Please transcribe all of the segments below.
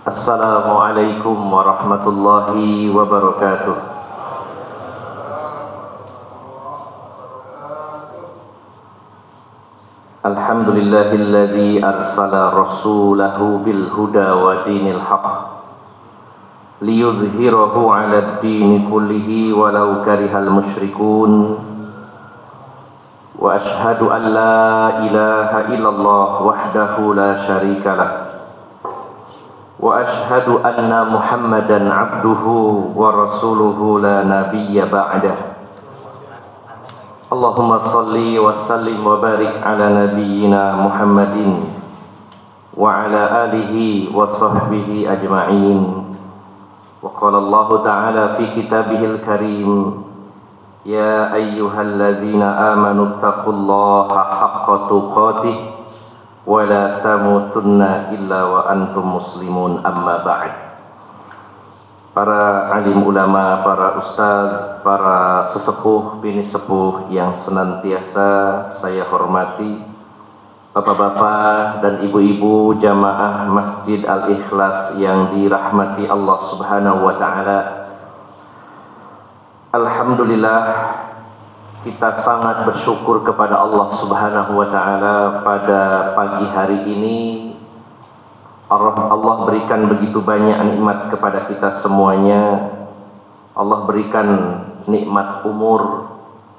Assalamualaikum warahmatullahi wabarakatuh. Alhamdulillahilladzi arsala rasulahu bil huda wa dinil haqq liyudhhirahu 'alad dini kullihi walau karihal musyrikun. Wa ashhadu an la ilaha illallah wahdahu la syarika lah. Wa ashhadu anna Muhammadan abduhu wa rasuluhu la nabiyya ba'dah. Allahumma salli wa sallim wa barik ala nabiyyina Muhammadin wa ala alihi wa sahbihi ajma'in. Wa qala Allah ta'ala fi kitabihil karim, ya ayyuhalladzina amanu taqullaha haqqa tuqatih wa la tamutunna illa wa antum muslimun, amma ba'd. Para alim ulama, para ustaz, para sesepuh, bini sepuh yang senantiasa saya hormati, bapak-bapak dan ibu-ibu jamaah Masjid Al-Ikhlas yang dirahmati Allah Subhanahu wa ta'ala. Alhamdulillah, kita sangat bersyukur kepada Allah Subhanahu wa ta'ala pada pagi hari ini. Allah berikan begitu banyak nikmat kepada kita semuanya. Allah berikan nikmat umur,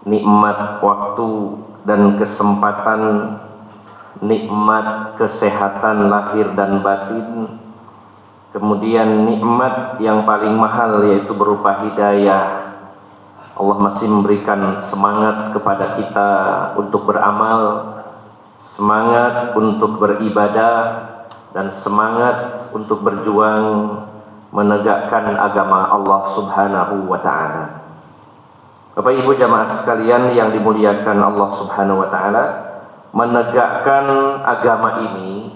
nikmat waktu dan kesempatan, nikmat kesehatan lahir dan batin. Kemudian nikmat yang paling mahal yaitu berupa hidayah. Allah masih memberikan semangat kepada kita untuk beramal, semangat untuk beribadah, dan semangat untuk berjuang menegakkan agama Allah Subhanahu wa ta'ala. Bapak Ibu jamaah sekalian yang dimuliakan Allah Subhanahu wa ta'ala, menegakkan agama ini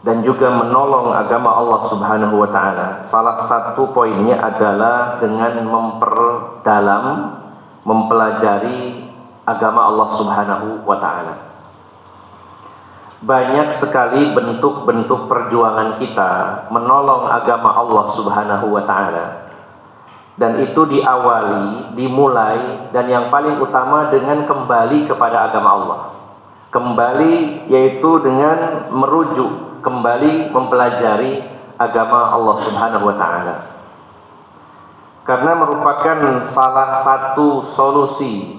dan juga menolong agama Allah Subhanahu wa ta'ala, salah satu poinnya adalah dengan memperdalam, mempelajari agama Allah Subhanahu wa ta'ala. Banyak sekali bentuk-bentuk perjuangan kita menolong agama Allah Subhanahu wa ta'ala. Dan itu dimulai dan yang paling utama dengan kembali kepada agama Allah. Kembali yaitu dengan merujuk, kembali mempelajari agama Allah Subhanahu wa ta'ala. Karena merupakan salah satu solusi,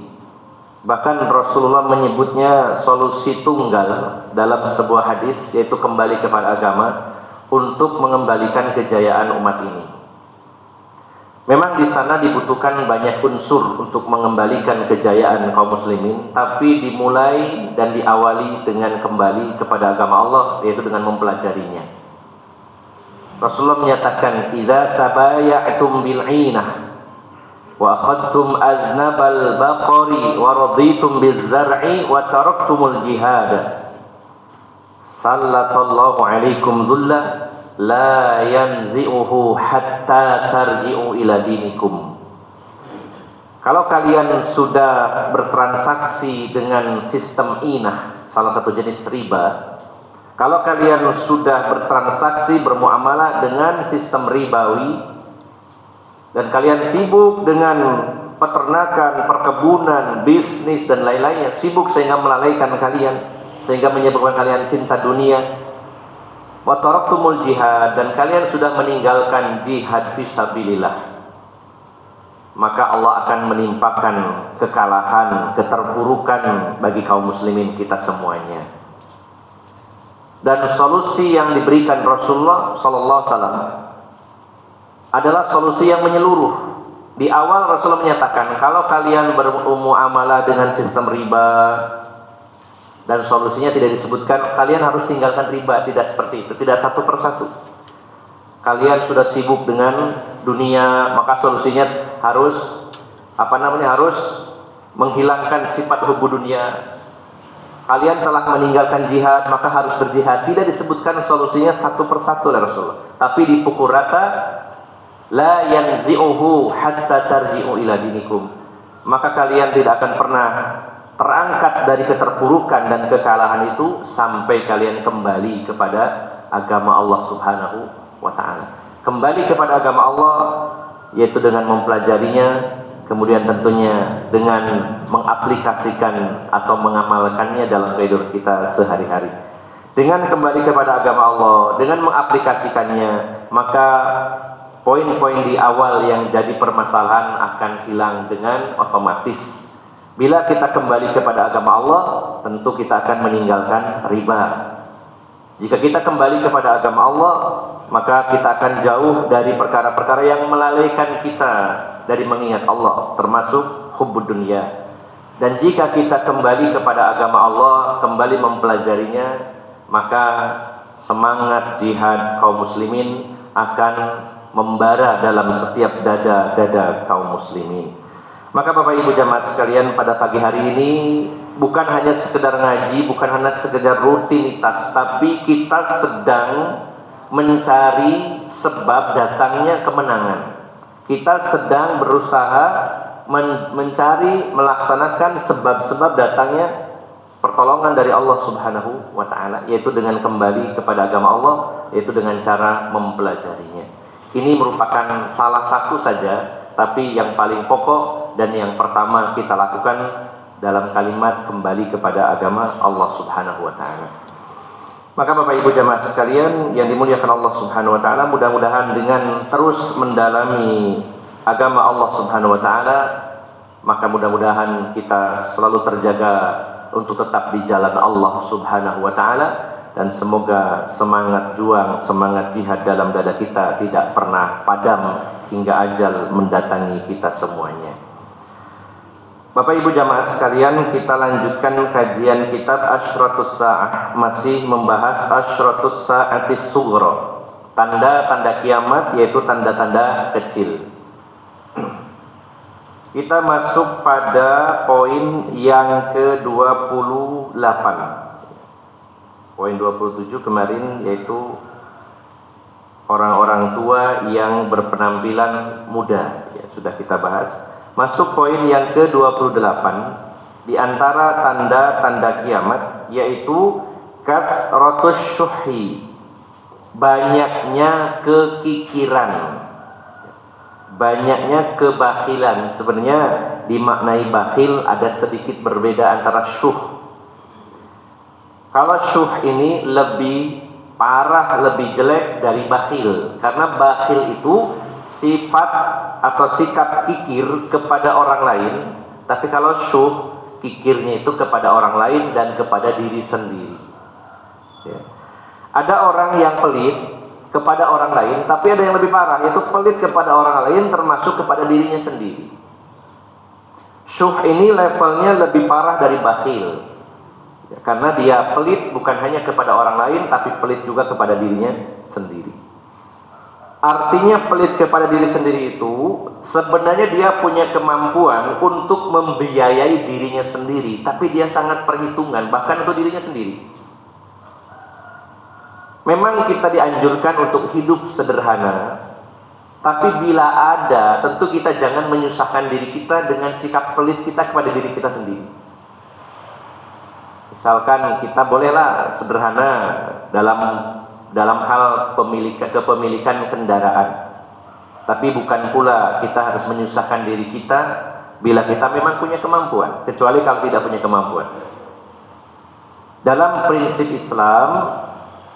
bahkan Rasulullah menyebutnya solusi tunggal dalam sebuah hadis, yaitu kembali kepada agama untuk mengembalikan kejayaan umat ini. Memang di sana dibutuhkan banyak unsur untuk mengembalikan kejayaan kaum muslimin, tapi dimulai dan diawali dengan kembali kepada agama Allah, yaitu dengan mempelajarinya. Rasulullah menyatakan, "Idza tabaya'tum bil 'inah wa akhadtum aznabal baqari wa raditum biz-zar'i wa taraktumul jihad, sallatallahu alaikum dhulla la yanzi'uhu hatta tarji'u ila dinikum." Kalau kalian sudah bertransaksi dengan sistem inah, salah satu jenis riba, kalau kalian sudah bertransaksi, bermuamalah dengan sistem ribawi, dan kalian sibuk dengan peternakan, perkebunan, bisnis dan lain-lainnya, sibuk sehingga melalaikan kalian, sehingga menyebabkan kalian cinta dunia. Wa taraktumul jihad, dan kalian sudah meninggalkan jihad fisabilillah, maka Allah akan menimpakan kekalahan, keterpurukan bagi kaum muslimin kita semuanya. Dan solusi yang diberikan Rasulullah sallallahu alaihi wasallam adalah solusi yang menyeluruh. Di awal Rasulullah menyatakan, kalau kalian bermuamalah dengan sistem riba, dan solusinya tidak disebutkan kalian harus tinggalkan riba, tidak seperti itu, tidak satu persatu. Kalian sudah sibuk dengan dunia, maka solusinya harus harus menghilangkan sifat hubbu dunia. Kalian telah meninggalkan jihad, maka harus berjihad. Tidak disebutkan solusinya satu persatu oleh Rasulullah, tapi dipukul rata, la yanzi'uhu hatta tarji'u ila dinikum. Maka kalian tidak akan pernah terangkat dari keterpurukan dan kekalahan itu sampai kalian kembali kepada agama Allah Subhanahu wa ta'ala. Kembali kepada agama Allah yaitu dengan mempelajarinya, kemudian tentunya dengan mengaplikasikan atau mengamalkannya dalam kehidupan kita sehari-hari. Dengan kembali kepada agama Allah, dengan mengaplikasikannya, maka poin-poin di awal yang jadi permasalahan akan hilang dengan otomatis. Bila kita kembali kepada agama Allah, tentu kita akan meninggalkan riba. Jika kita kembali kepada agama Allah, maka kita akan jauh dari perkara-perkara yang melalaikan kita dari mengingat Allah, termasuk hubbud dunya. Dan jika kita kembali kepada agama Allah, kembali mempelajarinya, maka semangat jihad kaum muslimin akan membara dalam setiap dada-dada kaum muslimin. Maka Bapak Ibu jamaah sekalian, pada pagi hari ini bukan hanya sekedar ngaji, bukan hanya sekedar rutinitas, tapi kita sedang mencari sebab datangnya kemenangan. Kita sedang berusaha mencari, melaksanakan sebab-sebab datangnya pertolongan dari Allah Subhanahu wa ta'ala, yaitu dengan kembali kepada agama Allah, yaitu dengan cara mempelajarinya. Ini merupakan salah satu saja, tapi yang paling pokok dan yang pertama kita lakukan dalam kalimat kembali kepada agama Allah Subhanahu wa ta'ala. Maka Bapak Ibu jamaah sekalian yang dimuliakan Allah Subhanahu wa ta'ala, mudah-mudahan dengan terus mendalami agama Allah Subhanahu wa ta'ala, maka mudah-mudahan kita selalu terjaga untuk tetap di jalan Allah Subhanahu wa ta'ala, dan semoga semangat juang, semangat jihad dalam dada kita tidak pernah padam hingga ajal mendatangi kita semuanya. Bapak Ibu jamaah sekalian, kita lanjutkan kajian kitab Asyratus Sa'ah, masih membahas Asyratus Sa'atis Sughra, tanda-tanda kiamat, yaitu tanda-tanda kecil. Kita masuk pada poin yang ke-28. Poin 27 kemarin, yaitu orang-orang tua yang berpenampilan muda, ya, sudah kita bahas. Masuk poin yang ke-28, di antara tanda-tanda kiamat, yaitu kathratus syuhi, banyaknya kekikiran, banyaknya kebakhilan. Sebenarnya dimaknai bakhil ada sedikit berbeda antara syuh. Kalau syuh ini lebih parah, lebih jelek dari bakhil, karena bakhil itu sifat atau sikap kikir kepada orang lain, tapi kalau syuh, kikirnya itu kepada orang lain dan kepada diri sendiri. Ya. Ada orang yang pelit kepada orang lain, tapi ada yang lebih parah, yaitu pelit kepada orang lain termasuk kepada dirinya sendiri. Syuh ini levelnya lebih parah dari bakhil, ya, karena dia pelit bukan hanya kepada orang lain, tapi pelit juga kepada dirinya sendiri. Artinya pelit kepada diri sendiri itu sebenarnya dia punya kemampuan untuk membiayai dirinya sendiri, tapi dia sangat perhitungan bahkan untuk dirinya sendiri. Memang kita dianjurkan untuk hidup sederhana, tapi bila ada, tentu kita jangan menyusahkan diri kita dengan sikap pelit kita kepada diri kita sendiri. Misalkan kita bolehlah sederhana dalam hal kepemilikan kendaraan, tapi bukan pula kita harus menyusahkan diri kita bila kita memang punya kemampuan, kecuali kalau tidak punya kemampuan. Dalam prinsip Islam,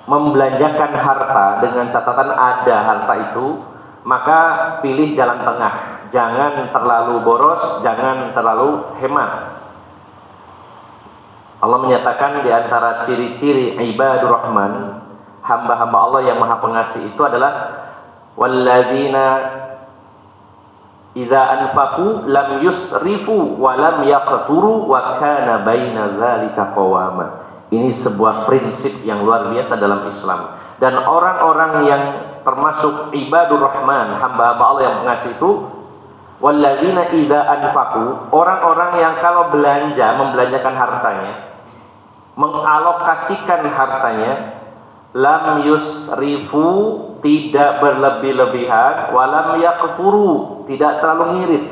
membelanjakan harta dengan catatan ada harta itu, maka pilih jalan tengah, jangan terlalu boros, jangan terlalu hemat. Allah menyatakan di antara ciri-ciri ibadur rahman, hamba-hamba Allah yang maha pengasih itu adalah walladzina idza anfaqu lam yusrifu wa lam yaqturu wa kana baina dzalika qawama. Ini sebuah prinsip yang luar biasa dalam Islam. Dan orang-orang yang termasuk ibadur rahman, hamba-hamba Allah yang pengasih itu, walladzina idza anfaqu, orang-orang yang kalau belanja, membelanjakan hartanya, mengalokasikan hartanya, lam yusrifu, tidak berlebih-lebihan, walam yaqturu, tidak terlalu ngirit,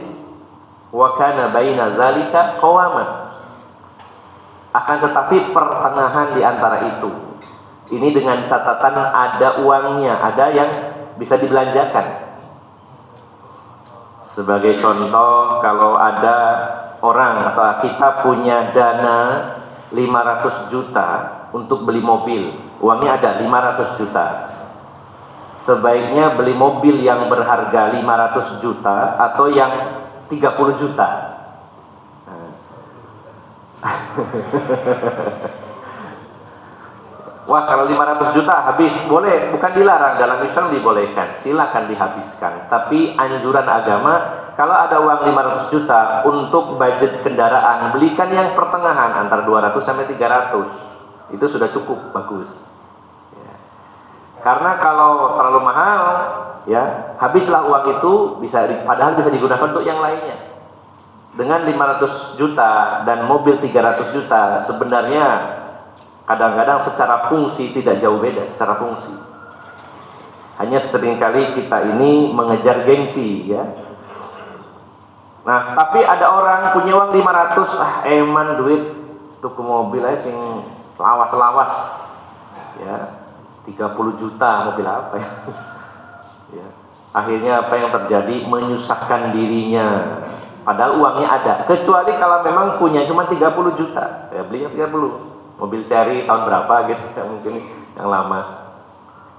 wa kana baina zalika qawama, akan tetapi pertengahan di antara itu. Ini dengan catatan ada uangnya, ada yang bisa dibelanjakan. Sebagai contoh, kalau ada orang atau kita punya dana 500 juta untuk beli mobil, uangnya ada 500 juta. Sebaiknya beli mobil yang berharga 500 juta atau yang 30 juta. Wah, kalau 500 juta habis, boleh, bukan dilarang, dalam Islam dibolehkan, silakan dihabiskan. Tapi anjuran agama, kalau ada uang 500 juta untuk budget kendaraan, belikan yang pertengahan antara 200 sampai 300. Itu sudah cukup bagus. Ya. Karena kalau terlalu mahal, ya, habislah uang itu, padahal bisa digunakan untuk yang lainnya. Dengan 500 juta dan mobil 300 juta, sebenarnya kadang-kadang secara fungsi tidak jauh beda secara fungsi. Hanya seringkali kita ini mengejar gengsi, ya. Nah, tapi ada orang punya uang 500, eman duit tuku mobil aja sing lawas-lawas. Ya, 30 juta mobil apa ya? Ya. Akhirnya apa yang terjadi? Menyusahkan dirinya. Padahal uangnya ada. Kecuali kalau memang punya cuma 30 juta, ya belinya 30. Mobil Cherry tahun berapa gitu, mungkin yang lama.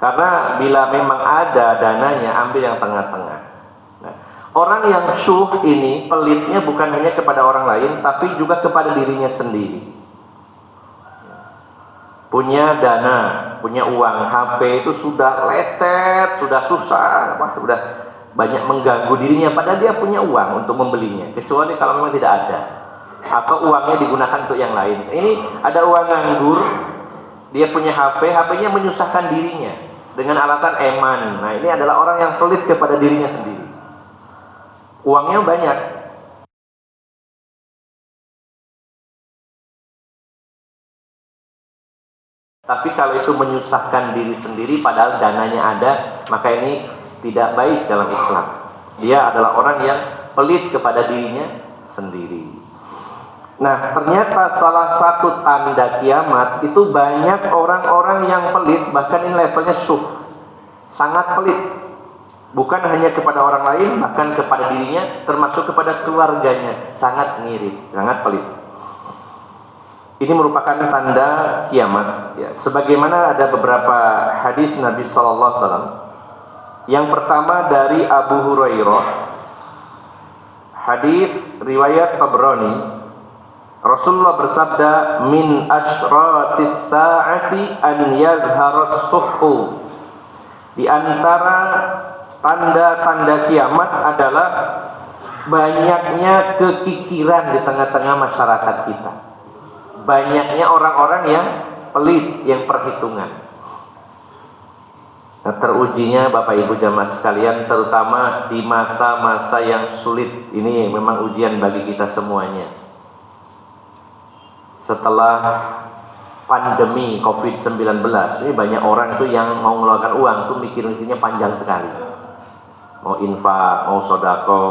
Karena bila memang ada dananya, ambil yang tengah-tengah. Nah, orang yang syuh ini pelitnya bukan hanya kepada orang lain, tapi juga kepada dirinya sendiri. Punya dana, punya uang, HP itu sudah lecet, sudah susah, sudah banyak mengganggu dirinya. Padahal dia punya uang untuk membelinya, kecuali kalau memang tidak ada. Atau uangnya digunakan untuk yang lain. Ini ada uang nganggur, dia punya HP-nya menyusahkan dirinya dengan alasan eman. Nah, ini adalah orang yang pelit kepada dirinya sendiri. Uangnya banyak, tapi kalau itu menyusahkan diri sendiri padahal dananya ada, maka ini tidak baik dalam Islam. Dia adalah orang yang pelit kepada dirinya sendiri. Nah, ternyata salah satu tanda kiamat itu banyak orang-orang yang pelit, bahkan ini levelnya syuh, sangat pelit. Bukan hanya kepada orang lain, bahkan kepada dirinya, termasuk kepada keluarganya, sangat ngirit, sangat pelit. Ini merupakan tanda kiamat. Ya, sebagaimana ada beberapa hadis Nabi SAW. Yang pertama dari Abu Hurairah, hadis riwayat Tabrani. Rasulullah bersabda, min asyratis sa'ati an yazharas suhhu. Di antara tanda-tanda kiamat adalah banyaknya kekikiran di tengah-tengah masyarakat kita. Banyaknya orang-orang yang pelit, yang perhitungan. Nah, terujinya Bapak Ibu jamaah sekalian, terutama di masa-masa yang sulit. Ini memang ujian bagi kita semuanya. Setelah pandemi COVID-19, ini banyak orang itu yang mau mengeluarkan uang tuh mikir-mikirnya panjang sekali. Mau infak, mau sodako,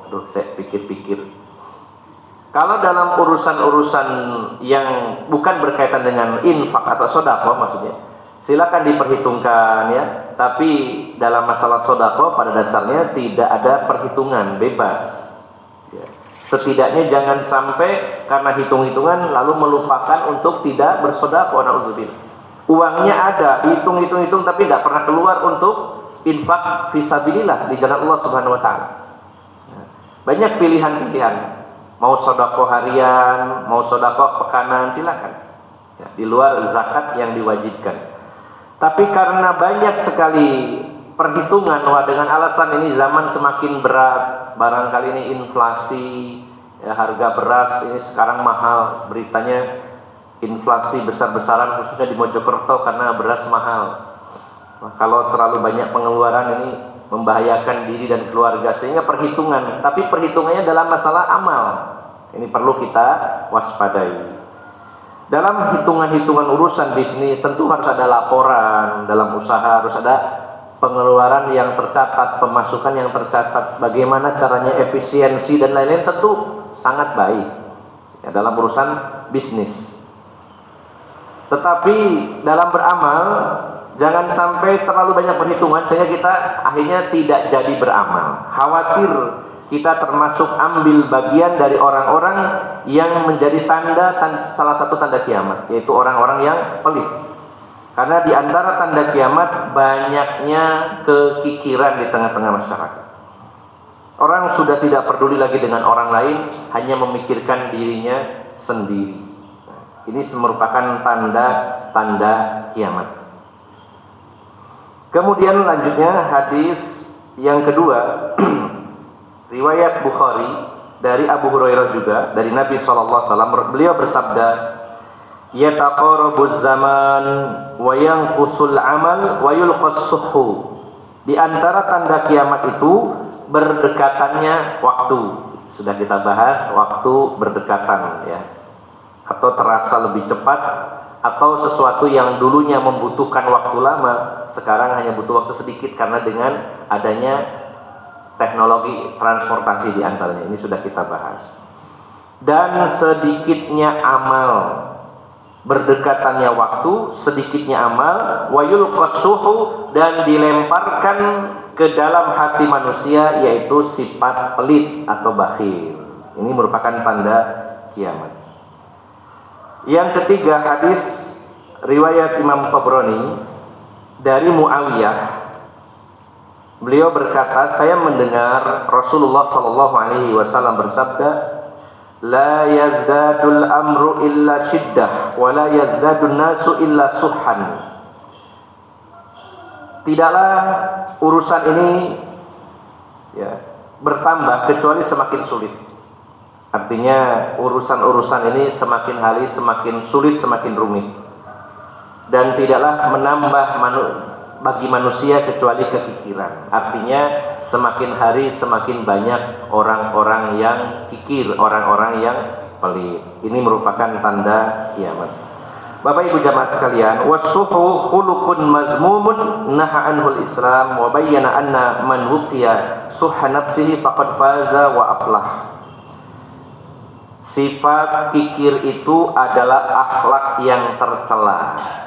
aduh saya pikir-pikir. Kalau dalam urusan-urusan yang bukan berkaitan dengan infak atau sodako maksudnya, silakan diperhitungkan ya. Tapi dalam masalah sodako pada dasarnya tidak ada perhitungan, bebas. Ya. Setidaknya jangan sampai karena hitung-hitungan lalu melupakan untuk tidak bersodaqah. Na'udzubillah. Uangnya ada, hitung-hitung tapi tidak pernah keluar untuk infak fisabilillah di jalan Allah Subhanahu Wa Taala. Banyak pilihan-pilihan. Mau sodaqah harian, mau sodaqah pekanan, silakan. Ya, di luar zakat yang diwajibkan. Tapi karena banyak sekali perhitungan, dengan alasan ini zaman semakin berat, barangkali ini inflasi, ya, harga beras ini sekarang mahal, beritanya inflasi besar-besaran khususnya di Mojokerto karena beras mahal. Nah, kalau terlalu banyak pengeluaran ini membahayakan diri dan keluarga, sehingga perhitungan, tapi perhitungannya dalam masalah amal, ini perlu kita waspadai. Dalam hitungan-hitungan urusan bisnis tentu harus ada laporan, dalam usaha harus ada pengeluaran yang tercatat, pemasukan yang tercatat, bagaimana caranya efisiensi dan lain-lain, tentu sangat baik ya, dalam urusan bisnis. Tetapi dalam beramal jangan sampai terlalu banyak perhitungan sehingga kita akhirnya tidak jadi beramal. Khawatir kita termasuk ambil bagian dari orang-orang yang menjadi salah satu tanda kiamat, yaitu orang-orang yang pelit. Karena di antara tanda kiamat banyaknya kekikiran di tengah-tengah masyarakat. Orang sudah tidak peduli lagi dengan orang lain, hanya memikirkan dirinya sendiri. Ini merupakan tanda-tanda kiamat. Kemudian lanjutnya hadis yang kedua, riwayat Bukhari dari Abu Hurairah juga dari Nabi SAW. Beliau bersabda, yataqarabuz zaman wa yanqusul amal wa yulqas suhu. Di antara tanda kiamat itu berdekatannya waktu. Sudah kita bahas waktu berdekatan ya. Atau terasa lebih cepat, atau sesuatu yang dulunya membutuhkan waktu lama sekarang hanya butuh waktu sedikit karena dengan adanya teknologi transportasi di antaranya. Ini sudah kita bahas. Dan sedikitnya amal, berdekatannya waktu, sedikitnya amal, wa yulqas suhu, dan dilemparkan ke dalam hati manusia yaitu sifat pelit atau bakhil. Ini merupakan tanda kiamat. Yang ketiga, hadis riwayat Imam Tabrani dari Muawiyah. Beliau berkata, saya mendengar Rasulullah SAW bersabda, la yazdadul amru illa syiddah wa la yazdadun nasu illa suhan. Tidaklah urusan ini ya, bertambah kecuali semakin sulit. Artinya urusan-urusan ini semakin hari semakin sulit, semakin rumit. Dan tidaklah menambah bagi manusia kecuali kekikiran. Artinya semakin hari semakin banyak orang-orang yang kikir, orang-orang yang pelit. Ini merupakan tanda kiamat. Bapak Ibu jamaah sekalian, wasuhu khuluqun mazmumun naha anhul Islam wa bayyana anna man wuqiya suha nafsihi faqad faza wa aflah. Sifat kikir itu adalah akhlak yang tercela,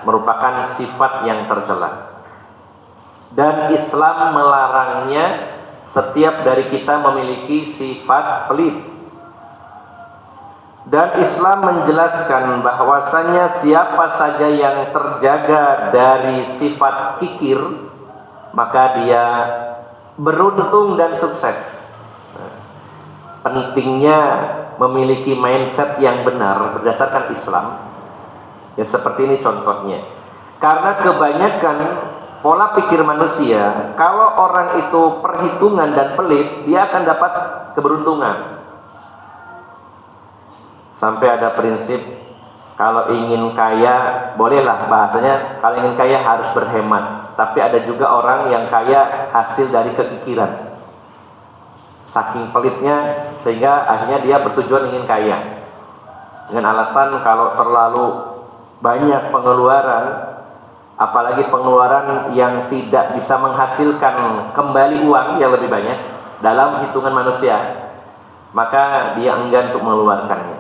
merupakan sifat yang tercela. Dan Islam melarangnya setiap dari kita memiliki sifat pelit. Dan Islam menjelaskan bahwasanya siapa saja yang terjaga dari sifat kikir, maka dia beruntung dan sukses. Pentingnya memiliki mindset yang benar berdasarkan Islam. Ya seperti ini contohnya. Karena kebanyakan pola pikir manusia, kalau orang itu perhitungan dan pelit, dia akan dapat keberuntungan. Sampai ada prinsip, kalau ingin kaya, bolehlah bahasanya, kalau ingin kaya harus berhemat. Tapi ada juga orang yang kaya hasil dari kekikiran. Saking pelitnya sehingga akhirnya dia bertujuan ingin kaya dengan alasan kalau terlalu banyak pengeluaran, apalagi pengeluaran yang tidak bisa menghasilkan kembali uang yang lebih banyak dalam hitungan manusia, maka dia enggan untuk mengeluarkannya.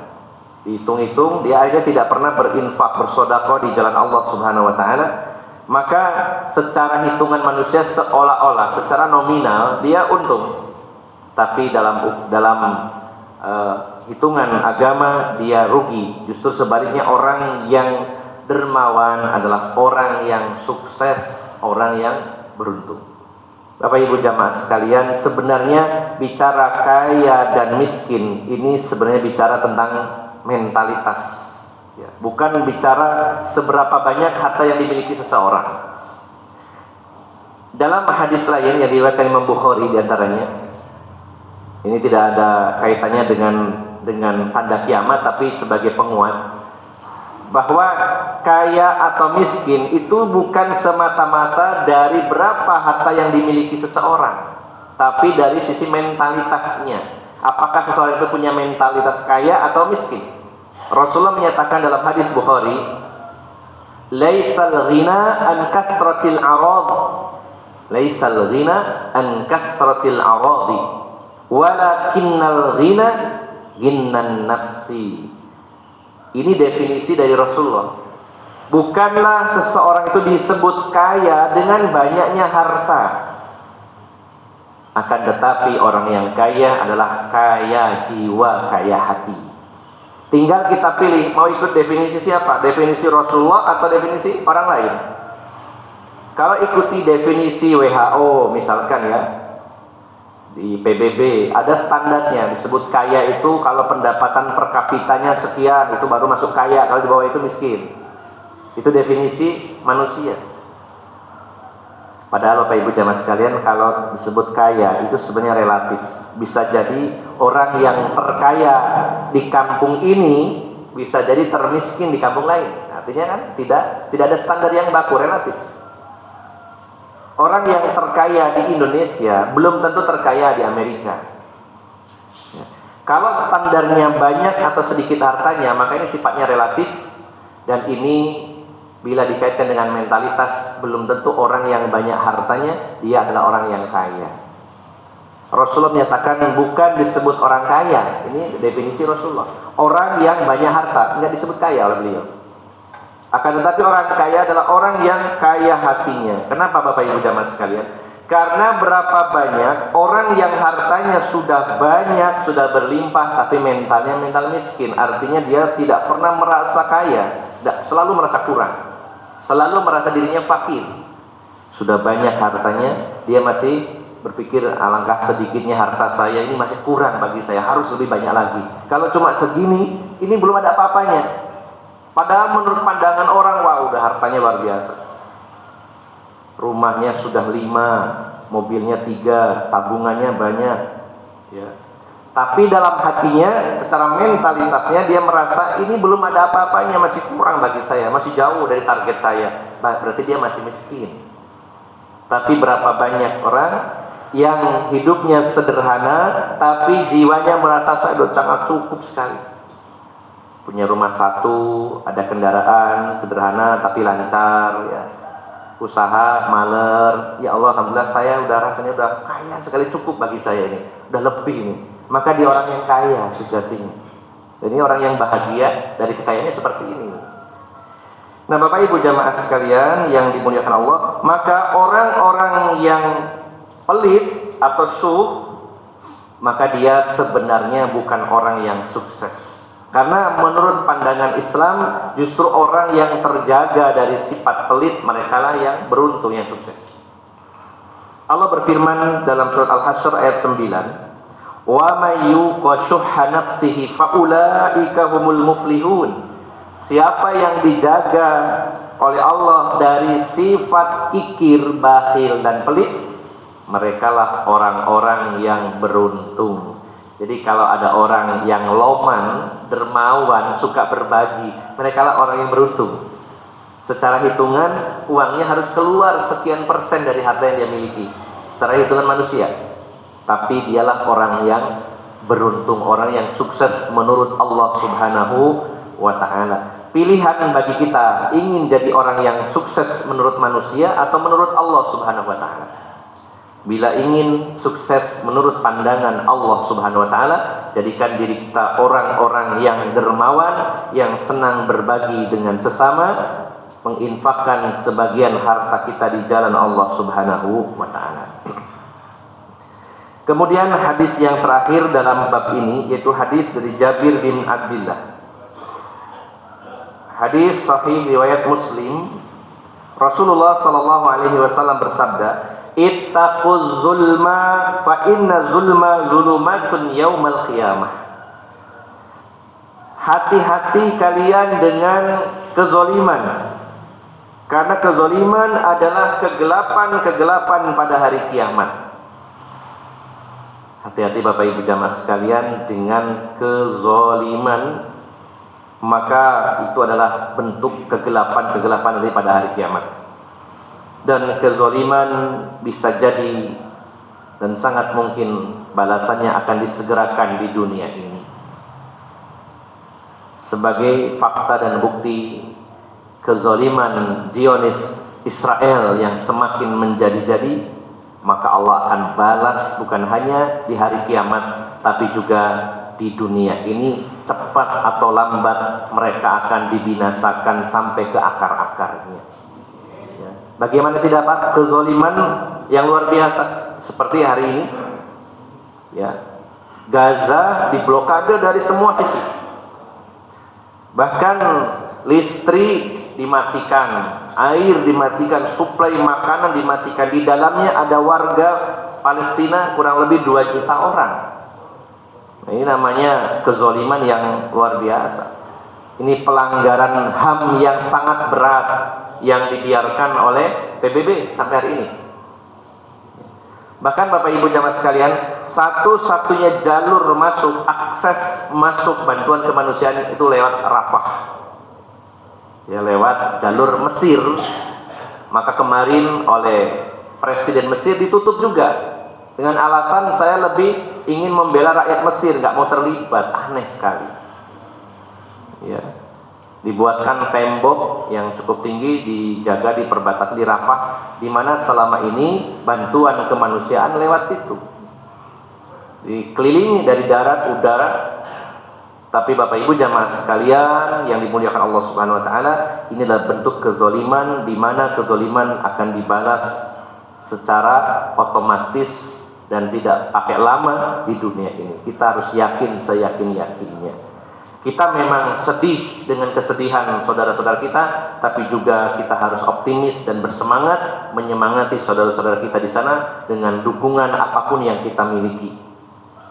Dihitung-hitung dia aja tidak pernah berinfak, bersedekah di jalan Allah Subhanahu wa taala. Maka secara hitungan manusia seolah-olah secara nominal dia untung. Tapi dalam hitungan agama dia rugi. Justru sebaliknya orang yang dermawan adalah orang yang sukses, orang yang beruntung. Bapak Ibu jamaah sekalian, sebenarnya bicara kaya dan miskin ini sebenarnya bicara tentang mentalitas, ya, bukan bicara seberapa banyak harta yang dimiliki seseorang. Dalam hadis lain yang diriwayatkan Imam Bukhari diantaranya, ini tidak ada kaitannya dengan tanda kiamat, tapi sebagai penguat bahwa kaya atau miskin itu bukan semata-mata dari berapa harta yang dimiliki seseorang, tapi dari sisi mentalitasnya. Apakah seseorang itu punya mentalitas kaya atau miskin? Rasulullah menyatakan dalam hadis Bukhari, laisal ghina an kathratil arad, laisal ghina an kathratil aradi, walakinnal ghina ghinnan nafsi. Ini definisi dari Rasulullah. Bukanlah seseorang itu disebut kaya dengan banyaknya harta. Akan tetapi orang yang kaya adalah kaya jiwa, kaya hati. Tinggal kita pilih mau ikut definisi siapa? Definisi Rasulullah atau definisi orang lain? Kalau ikuti definisi WHO misalkan ya, di PBB ada standarnya, disebut kaya itu kalau pendapatan per kapitanya sekian, itu baru masuk kaya, kalau di bawah itu miskin. Itu definisi manusia. Padahal Bapak Ibu jamaah sekalian, kalau disebut kaya itu sebenarnya relatif. Bisa jadi orang yang terkaya di kampung ini bisa jadi termiskin di kampung lain. Artinya kan tidak ada standar yang baku, relatif. Orang yang terkaya di Indonesia belum tentu terkaya di Amerika. Ya. Kalau standarnya banyak atau sedikit hartanya, maka ini sifatnya relatif, dan ini bila dikaitkan dengan mentalitas, belum tentu orang yang banyak hartanya dia adalah orang yang kaya. Rasulullah menyatakan bukan disebut orang kaya, ini definisi Rasulullah. Orang yang banyak harta tidak disebut kaya oleh beliau. Akan tetapi orang kaya adalah orang yang kaya hatinya. Kenapa Bapak Ibu jamaah sekalian? Karena berapa banyak orang yang hartanya sudah banyak, sudah berlimpah, tapi mentalnya mental miskin. Artinya dia tidak pernah merasa kaya, selalu merasa kurang, selalu merasa dirinya fakir. Sudah banyak hartanya, dia masih berpikir alangkah sedikitnya harta saya ini, masih kurang bagi saya, harus lebih banyak lagi. Kalau cuma segini, ini belum ada apa-apanya. Padahal menurut pandangan orang, wah udah hartanya luar biasa. Rumahnya sudah 5, mobilnya 3, tabungannya banyak. Ya. Tapi dalam hatinya, secara mentalitasnya dia merasa ini belum ada apa-apanya, masih kurang bagi saya, masih jauh dari target saya. Berarti dia masih miskin. Tapi berapa banyak orang yang hidupnya sederhana, tapi jiwanya merasa saya sudah sangat cukup sekali. Punya rumah 1, ada kendaraan sederhana tapi lancar, ya. Usaha maler, ya Allah, alhamdulillah saya udah rasanya udah kaya sekali, cukup bagi saya ini, udah lebih ini. Maka dia orang yang kaya sejatinya. Ini orang yang bahagia dari kekayaannya seperti ini. Nah Bapak Ibu jamaah sekalian yang dimuliakan Allah, maka orang-orang yang pelit atau syuh, maka dia sebenarnya bukan orang yang sukses. Karena menurut pandangan Islam, justru orang yang terjaga dari sifat pelit, mereka lah yang beruntung, yang sukses. Allah berfirman dalam surat Al-Hasyr ayat 9, "Wa may yuqa syuhha nafsihi fa ulaika humul muflihun." Siapa yang dijaga oleh Allah dari sifat kikir, bakhil dan pelit, merekalah orang-orang yang beruntung. Jadi kalau ada orang yang loman, dermawan, suka berbagi, merekalah orang yang beruntung. Secara hitungan, uangnya harus keluar sekian persen dari harta yang dia miliki, secara hitungan manusia. Tapi dialah orang yang beruntung, orang yang sukses menurut Allah Subhanahu wa ta'ala. Pilihan bagi kita, ingin jadi orang yang sukses menurut manusia atau menurut Allah Subhanahu wa ta'ala. Bila ingin sukses menurut pandangan Allah Subhanahu wa ta'ala, jadikan diri kita orang-orang yang dermawan, yang senang berbagi dengan sesama, menginfakkan sebagian harta kita di jalan Allah Subhanahu wa ta'ala. Kemudian hadis yang terakhir dalam bab ini, yaitu hadis dari Jabir bin Abdullah. Hadis sahih riwayat Muslim. Rasulullah sallallahu alaihi wasallam bersabda, "Ittaquz zulma fa inna zulma zulumatun yaumal qiyamah." Hati-hati kalian dengan kezoliman, karena kezoliman adalah kegelapan-kegelapan pada hari kiamat. Hati-hati Bapak Ibu jamaah sekalian dengan kezoliman, maka itu adalah bentuk kegelapan-kegelapan pada hari kiamat. Dan kezoliman bisa jadi dan sangat mungkin balasannya akan disegerakan di dunia ini. Sebagai fakta dan bukti kezoliman Zionis Israel yang semakin menjadi-jadi, maka Allah akan balas bukan hanya di hari kiamat, tapi juga di dunia ini cepat atau lambat mereka akan dibinasakan sampai ke akar-akarnya. Ya. Bagaimana tidak Pak, kezaliman yang luar biasa seperti hari ini. Ya. Gaza diblokade dari semua sisi. Bahkan listrik dimatikan, air dimatikan, suplai makanan dimatikan. Di dalamnya ada warga Palestina kurang lebih 2 juta orang. Nah, ini namanya kezaliman yang luar biasa. Ini pelanggaran HAM yang sangat berat yang dibiarkan oleh PBB sampai hari ini. Bahkan Bapak Ibu jamaah sekalian, satu-satunya jalur masuk, akses masuk bantuan kemanusiaan itu lewat Rafah. Ya, lewat jalur Mesir. Maka kemarin oleh Presiden Mesir ditutup juga dengan alasan saya lebih ingin membela rakyat Mesir, nggak mau terlibat. Aneh sekali. Ya. Dibuatkan tembok yang cukup tinggi, dijaga di perbatasan di Rafah, di mana selama ini bantuan kemanusiaan lewat situ. Dikelilingi dari darat, udara. Tapi Bapak Ibu jamaah sekalian yang dimuliakan Allah Subhanahu wa taala, inilah bentuk kezaliman di mana kezaliman akan dibalas secara otomatis dan tidak pakai lama di dunia ini. Kita harus yakin seyakin-yakinnya. Kita memang sedih dengan kesedihan saudara-saudara kita, tapi juga kita harus optimis dan bersemangat menyemangati saudara-saudara kita di sana dengan dukungan apapun yang kita miliki.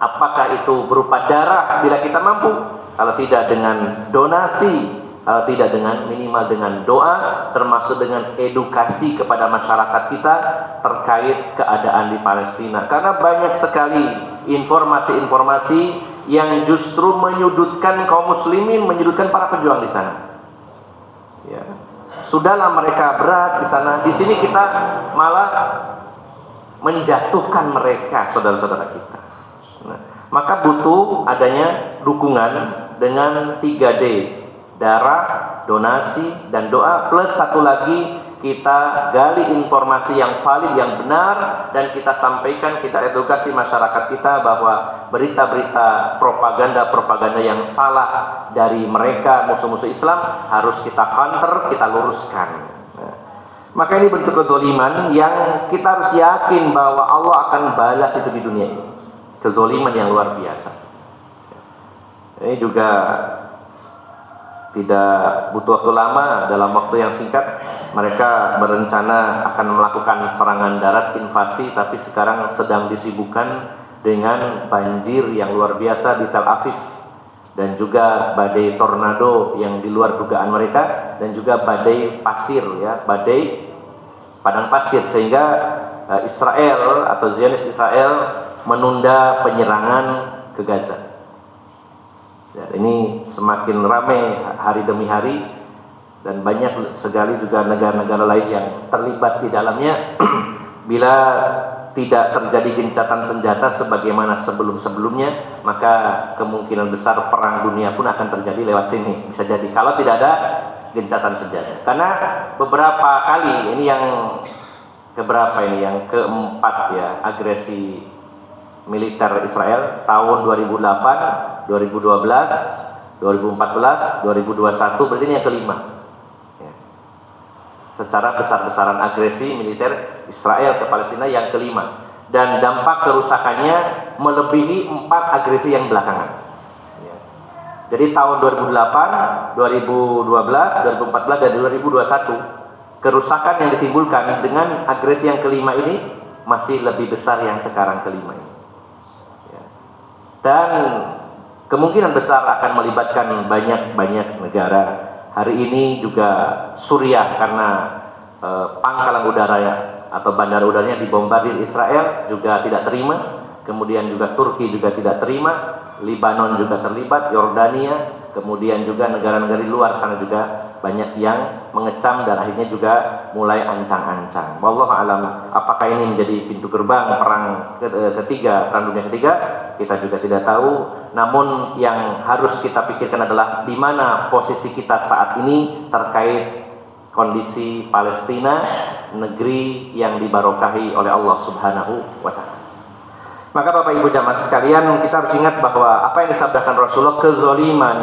Apakah itu berupa darah bila kita mampu, kalau tidak dengan donasi, kalau tidak dengan minimal dengan doa, termasuk dengan edukasi kepada masyarakat kita terkait keadaan di Palestina. Karena banyak sekali informasi-informasi yang justru menyudutkan kaum muslimin, menyudutkan para pejuang di sana. Ya. Sudahlah mereka berat di sana, di sini kita malah menjatuhkan mereka, saudara-saudara kita. Nah, maka butuh adanya dukungan dengan 3D, darah, donasi, dan doa, plus satu lagi kita gali informasi yang valid, yang benar, dan kita sampaikan, kita edukasi masyarakat kita bahwa berita-berita propaganda yang salah dari mereka musuh-musuh Islam harus kita counter, kita luruskan. Nah, maka ini bentuk kezaliman yang kita harus yakin bahwa Allah akan balas itu di dunia ini. Kezaliman yang luar biasa. Ini juga tidak butuh waktu lama, dalam waktu yang singkat mereka berencana akan melakukan serangan darat, invasi, tapi sekarang sedang disibukkan dengan banjir yang luar biasa di Tel Aviv, dan juga badai tornado yang di luar dugaan mereka, dan juga badai pasir, ya, badai padang pasir, sehingga Israel atau Zionis Israel menunda penyerangan ke Gaza. Ya, ini semakin ramai hari demi hari, dan banyak sekali juga negara-negara lain yang terlibat di dalamnya. Bila tidak terjadi gencatan senjata sebagaimana sebelum-sebelumnya, maka kemungkinan besar perang dunia pun akan terjadi lewat sini. Bisa jadi kalau tidak ada gencatan senjata. Karena beberapa kali, ini yang keberapa ini, yang keempat ya, agresi militer Israel tahun 2008, 2012, 2014, 2021, berarti ini yang kelima. Ya. Secara besar-besaran agresi militer Israel ke Palestina yang kelima. Dan dampak kerusakannya melebihi 4 agresi yang belakangan. Ya. Jadi tahun 2008, 2012, 2014, dan 2021, kerusakan yang ditimbulkan dengan agresi yang kelima ini masih lebih besar yang sekarang kelima ini. Dan kemungkinan besar akan melibatkan banyak negara. Hari ini juga Suriah, karena pangkalan udara atau bandara udaranya dibombardir Israel, juga tidak terima. Kemudian juga Turki juga tidak terima, Lebanon juga terlibat, Yordania, kemudian juga negara-negara di luar sana juga banyak yang mengecam, dan akhirnya juga mulai ancang-ancang. Wallahu alam, apakah ini menjadi pintu gerbang perang ketiga, perang dunia ketiga, kita juga tidak tahu. Namun yang harus kita pikirkan adalah di mana posisi kita saat ini terkait kondisi Palestina, negeri yang dibarokahi oleh Allah Subhanahu wa taala. Maka Bapak Ibu jamaah sekalian, kita harus ingat bahwa apa yang disabdakan Rasulullah, kezaliman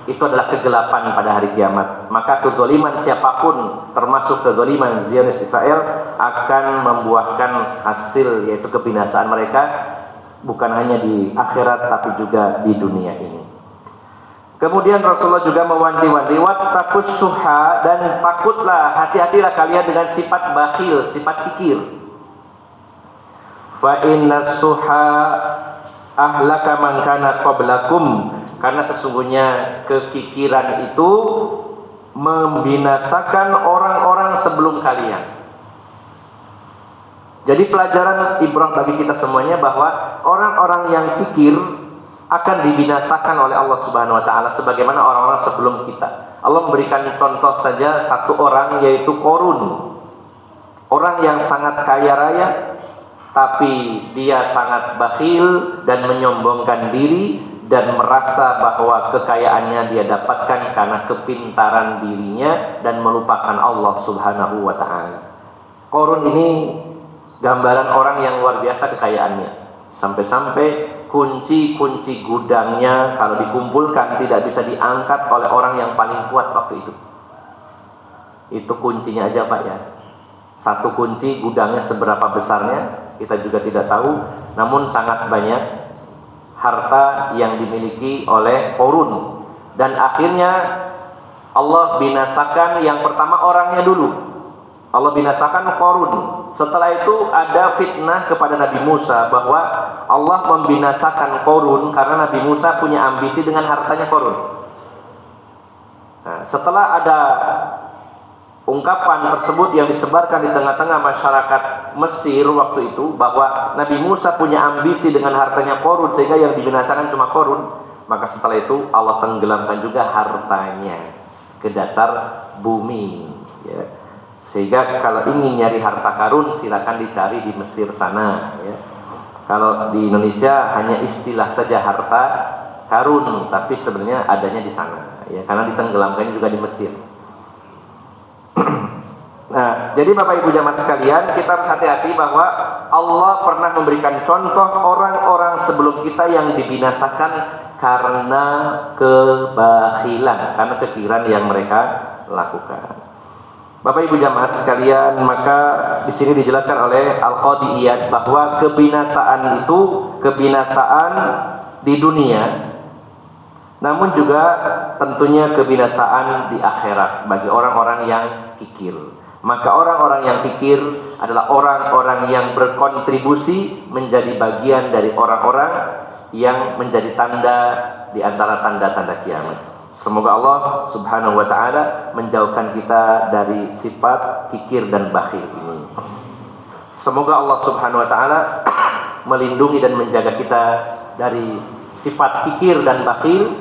itu adalah kegelapan pada hari kiamat. Maka kezaliman siapapun, termasuk kezaliman Zionis Israel, akan membuahkan hasil, yaitu kebinasaan mereka, bukan hanya di akhirat tapi juga di dunia ini. Kemudian Rasulullah juga mewanti-wanti, wattaqus syuha, dan takutlah, hati-hatilah kalian dengan sifat bakhil, sifat kikir. Fa inna suha ahlaka man kana qablakum, karena sesungguhnya kekikiran itu membinasakan orang-orang sebelum kalian. Jadi pelajaran ibrah bagi kita semuanya bahwa orang-orang yang kikir akan dibinasakan oleh Allah Subhanahu wa taala sebagaimana orang-orang sebelum kita. Allah memberikan contoh saja satu orang, yaitu Qarun. Orang yang sangat kaya raya, tapi dia sangat bakhil dan menyombongkan diri dan merasa bahwa kekayaannya dia dapatkan karena kepintaran dirinya dan melupakan Allah Subhanahu wa taala. Qarun ini gambaran orang yang luar biasa kekayaannya. Sampai-sampai kunci-kunci gudangnya kalau dikumpulkan tidak bisa diangkat oleh orang yang paling kuat waktu itu. Itu kuncinya aja Pak ya. Satu kunci gudangnya seberapa besarnya kita juga tidak tahu, namun sangat banyak harta yang dimiliki oleh Qarun. Dan akhirnya Allah binasakan yang pertama orangnya dulu. Allah binasakan Qarun. Setelah itu ada fitnah kepada Nabi Musa bahwa Allah membinasakan Qarun karena Nabi Musa punya ambisi dengan hartanya Qarun. Nah, setelah ada ungkapan tersebut yang disebarkan di tengah-tengah masyarakat Mesir waktu itu bahwa Nabi Musa punya ambisi dengan hartanya Qarun sehingga yang dibinasakan cuma Qarun, maka setelah itu Allah tenggelamkan juga hartanya ke dasar bumi ya. Sehingga kalau ingin nyari harta karun silakan dicari di Mesir sana ya. Kalau di Indonesia hanya istilah saja harta karun, tapi sebenarnya adanya di sana ya, karena ditenggelamkan juga di Mesir. Nah, jadi Bapak Ibu jamaah sekalian, kita harus hati-hati bahwa Allah pernah memberikan contoh orang-orang sebelum kita yang dibinasakan karena kebakhilan, karena kekiran yang mereka lakukan. Bapak Ibu jamaah sekalian, maka di sini dijelaskan oleh Al-Qadi Iyad bahwa kebinasaan itu kebinasaan di dunia, namun juga tentunya kebinasaan di akhirat bagi orang-orang yang kikir. Maka orang-orang yang kikir adalah orang-orang yang berkontribusi menjadi bagian dari orang-orang yang menjadi tanda di antara tanda-tanda kiamat. Semoga Allah Subhanahu wa taala menjauhkan kita dari sifat kikir dan bakhil ini. Semoga Allah Subhanahu wa taala melindungi dan menjaga kita dari sifat kikir dan bakhil,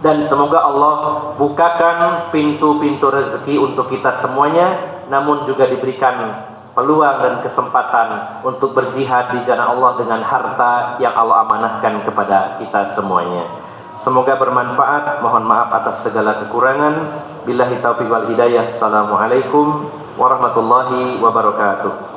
dan semoga Allah bukakan pintu-pintu rezeki untuk kita semuanya, namun juga diberikan peluang dan kesempatan untuk berjihad di jalan Allah dengan harta yang Allah amanahkan kepada kita semuanya. Semoga bermanfaat. Mohon maaf atas segala kekurangan. Billahi taufiq wal hidayah. Assalamualaikum warahmatullahi wabarakatuh.